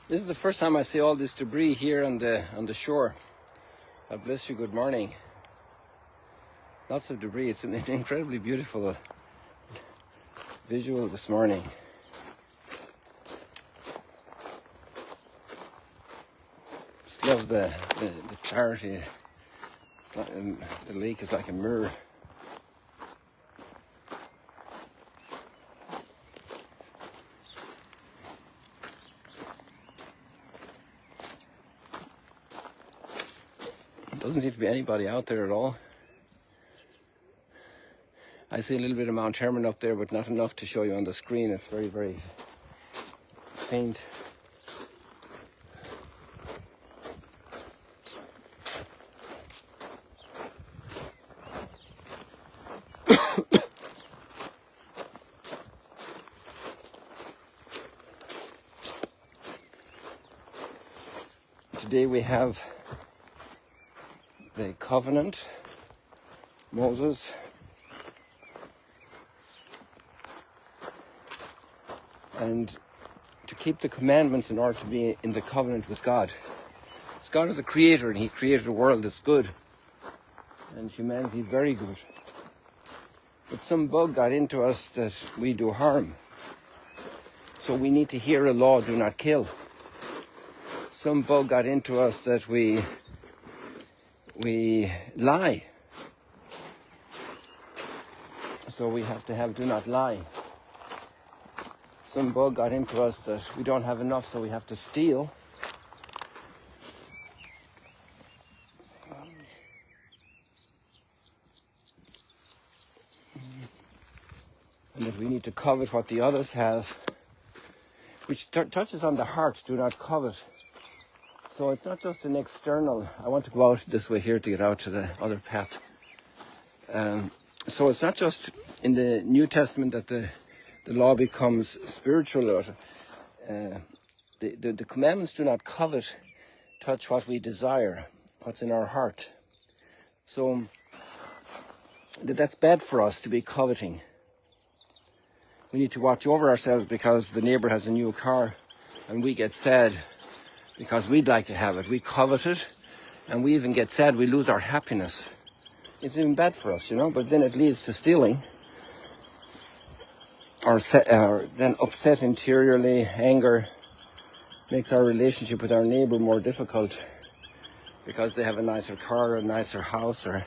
This is the first time I see all this debris here on the shore. God bless you, good morning. Lots of debris. It's an incredibly beautiful visual this morning. Just love the clarity. It's like, the lake is like a mirror. Doesn't seem to be anybody out there at all. I see a little bit of Mount Hermon up there, but not enough to show you on the screen. It's very, very faint. Today we have the covenant, Moses, and to keep the commandments in order to be in the covenant with God. God is a creator, and he created a world that's good, and humanity very good. But some bug got into us that we do harm. So we need to hear a law, do not kill. Some bug got into us that we lie. So we have to have do not lie. Some bug got into us that we don't have enough, so we have to steal. And that we need to covet what the others have, which touches on the heart, do not covet. So it's not just an external, I want to go out this way here to get out to the other path. So it's not just in the New Testament that the law becomes spiritual. The commandments do not covet, touch what we desire, what's in our heart. So that's bad for us to be coveting. We need to watch over ourselves because the neighbor has a new car and we get sad because we'd like to have it. We covet it and we even get sad. We lose our happiness. It's even bad for us, but then it leads to stealing or then upset interiorly. Anger makes our relationship with our neighbor more difficult because they have a nicer car, a nicer house, or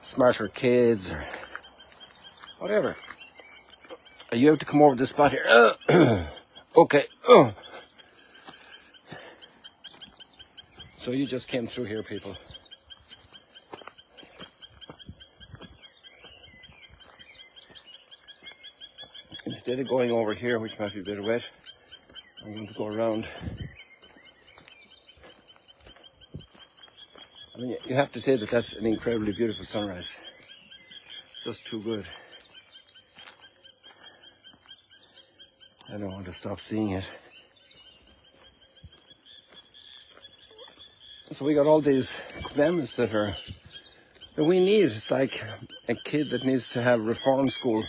smarter kids, or whatever. You have to come over to the spot here. Okay. So you just came through here, people. Instead of going over here, which might be a bit wet, I'm going to go around. I mean, you have to say that that's an incredibly beautiful sunrise. It's just too good. I don't want to stop seeing it. So we got all these commandments that we need. It's like a kid that needs to have reform school.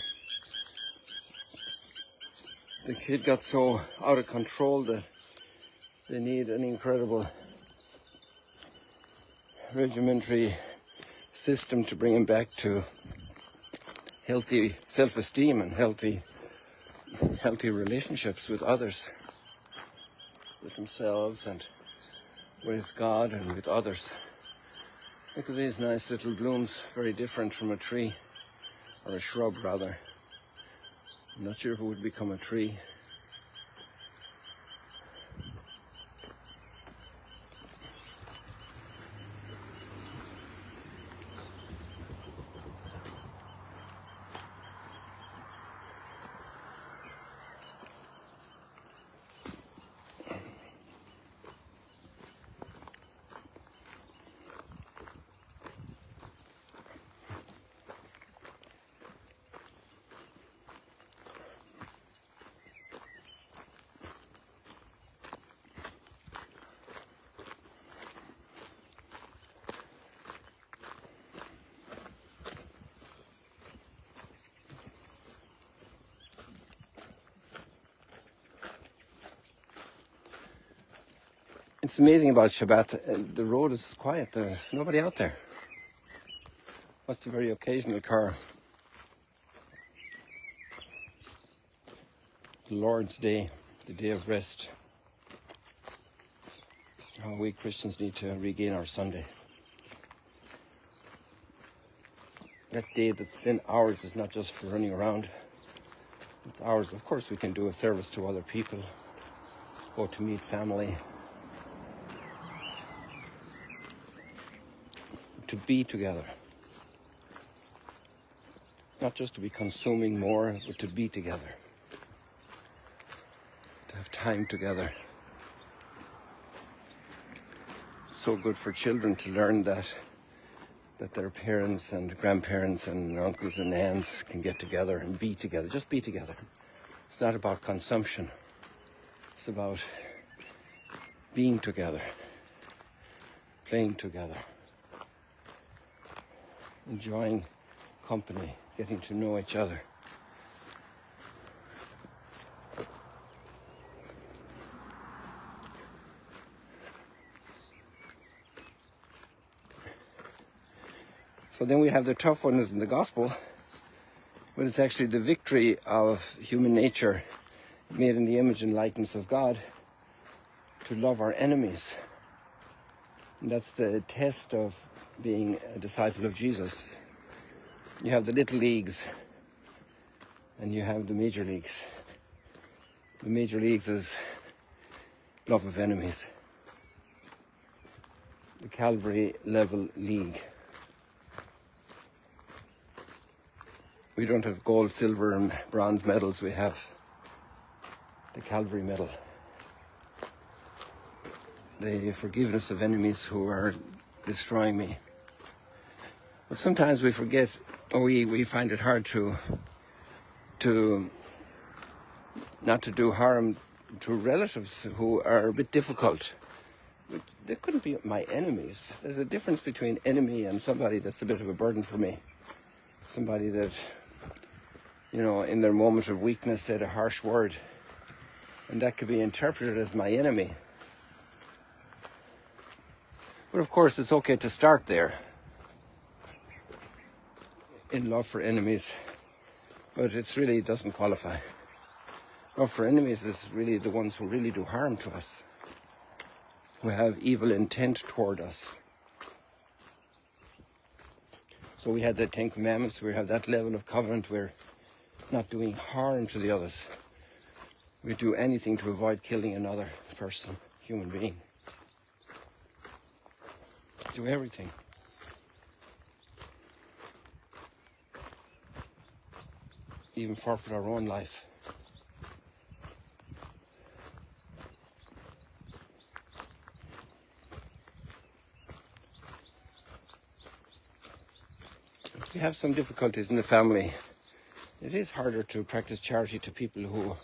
The kid got so out of control that they need an incredible regimentary system to bring him back to healthy self-esteem and healthy relationships with others, with themselves and with God and with others. Look at these nice little blooms, very different from a tree, or a shrub rather. I'm not sure if it would become a tree. It's amazing about Shabbat. The road is quiet. There's nobody out there. What's the very occasional car? The Lord's Day, the day of rest. How we Christians need to regain our Sunday. That day that's then ours is not just for running around. It's ours. Of course, we can do a service to other people, go to meet family, to be together. Not just to be consuming more, but to be together. To have time together. It's so good for children to learn that their parents and grandparents and uncles and aunts can get together and be together. Just be together. It's not about consumption. It's about being together, playing together, enjoying company, getting to know each other. So then we have the tough one is in the gospel, but it's actually the victory of human nature made in the image and likeness of God to love our enemies. And that's the test of being a disciple of Jesus. You have the little leagues and you have the major leagues. The major leagues is love of enemies. The Calvary level league. We don't have gold, silver and bronze medals, we have the Calvary medal. The forgiveness of enemies who are destroying me. But sometimes we forget, or we find it hard to not to do harm to relatives who are a bit difficult. But they couldn't be my enemies. There's a difference between enemy and somebody that's a bit of a burden for me. Somebody that, you know, in their moment of weakness said a harsh word, and that could be interpreted as my enemy. But of course, it's okay to start there, in love for enemies, but it really doesn't qualify. Love for enemies is really the ones who really do harm to us, who have evil intent toward us. So we had the Ten Commandments, we have that level of covenant, we're not doing harm to the others. We do anything to avoid killing another person, human being. Do everything. Even forfeit our own life. We have some difficulties in the family. It is harder to practice charity to people who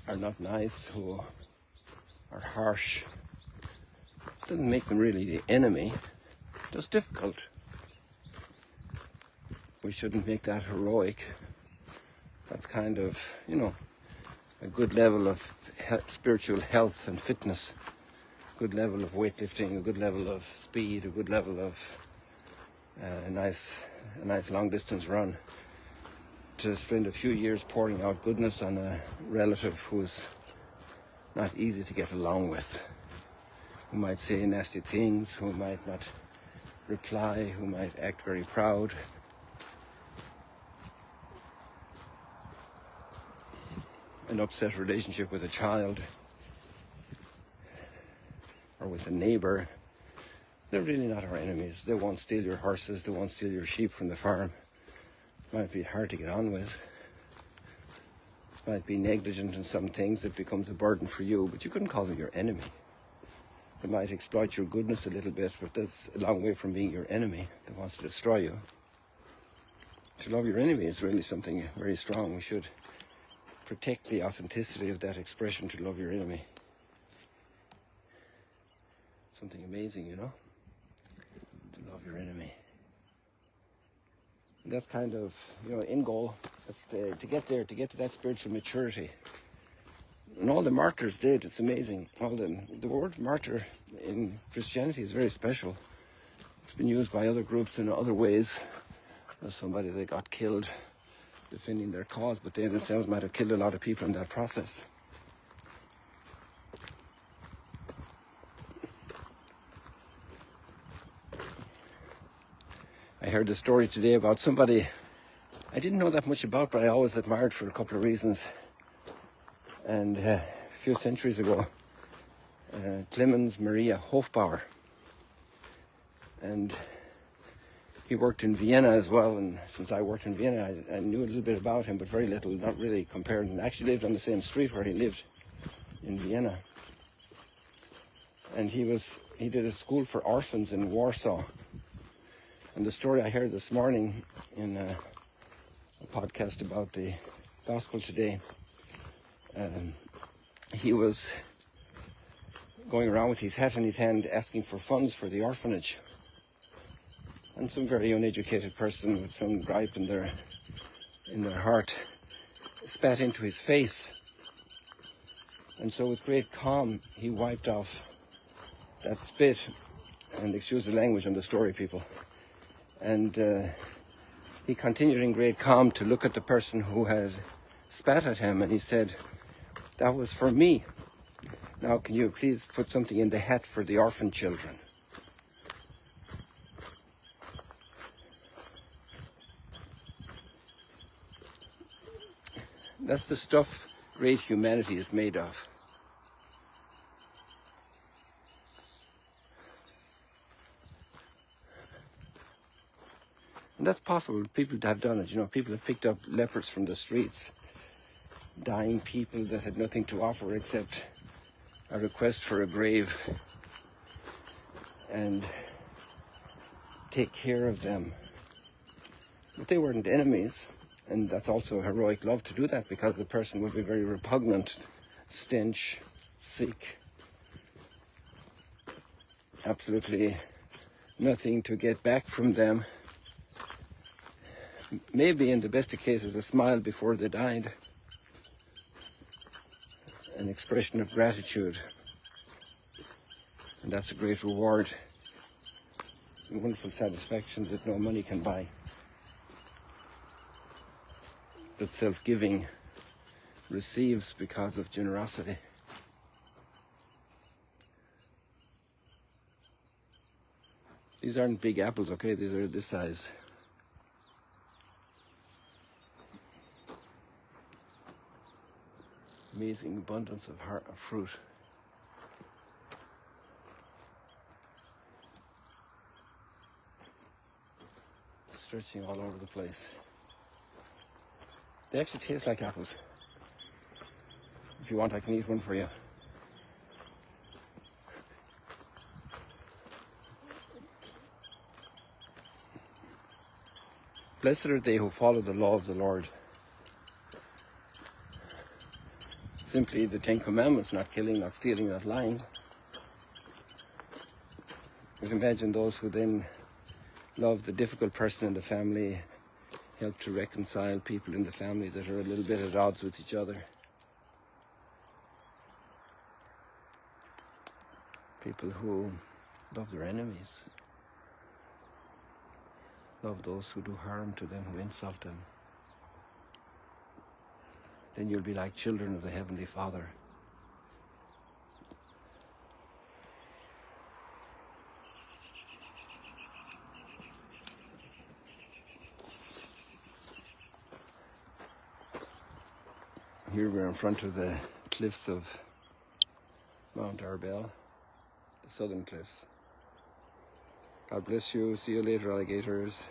are not nice, who are harsh. It doesn't make them really the enemy, just difficult. We shouldn't make that heroic. That's kind of, you know, a good level of spiritual health and fitness, a good level of weightlifting, a good level of speed, a good level of a nice long distance run. To spend a few years pouring out goodness on a relative who's not easy to get along with, who might say nasty things, who might not reply, who might act very proud. An upset relationship with a child or with a neighbor. They're really not our enemies. They won't steal your horses, they won't steal your sheep from the farm. Might be hard to get on with. Might be negligent in some things that becomes a burden for you, but you couldn't call them your enemy. They might exploit your goodness a little bit, but that's a long way from being your enemy that wants to destroy you. To love your enemy is really something very strong. We should protect the authenticity of that expression, to love your enemy. Something amazing, you know? To love your enemy. And that's kind of, you know, end goal. That's to get there, to get to that spiritual maturity. And all the martyrs did. It's amazing. The word martyr in Christianity is very special. It's been used by other groups in other ways. As somebody that got killed defending their cause, but they themselves might have killed a lot of people in that process. I heard a story today about somebody I didn't know that much about, but I always admired for a couple of reasons. And a few centuries ago, Clemens Maria Hofbauer, and he worked in Vienna as well, and since I worked in Vienna, I knew a little bit about him, but very little, not really compared. And actually lived on the same street where he lived in Vienna. And he did a school for orphans in Warsaw. And the story I heard this morning in a podcast about the gospel today, he was going around with his hat in his hand asking for funds for the orphanage. And some very uneducated person with some gripe in their heart spat into his face. And so with great calm, he wiped off that spit, and excuse the language on the story, people. And he continued in great calm to look at the person who had spat at him, and he said, "That was for me. Now can you please put something in the hat for the orphan children?" That's the stuff great humanity is made of. And that's possible. People have done it. You know, people have picked up lepers from the streets, dying people that had nothing to offer except a request for a grave, and take care of them. But they weren't enemies. And that's also heroic love to do that, because the person would be very repugnant, stench, sick, absolutely nothing to get back from them. Maybe in the best of cases a smile before they died, an expression of gratitude, and that's a great reward, a wonderful satisfaction that no money can buy, that self-giving receives because of generosity. These aren't big apples, okay? These are this size. Amazing abundance of fruit. Stretching all over the place. They actually taste like apples. If you want, I can eat one for you. Blessed are they who follow the law of the Lord. Simply the 10 Commandments: not killing, not stealing, not lying. You can imagine those who then love the difficult person in the family, help to reconcile people in the family that are a little bit at odds with each other. People who love their enemies, love those who do harm to them, who insult them. Then you'll be like children of the Heavenly Father. Here we're in front of the cliffs of Mount Arbel, the southern cliffs. God bless you. See you later, alligators.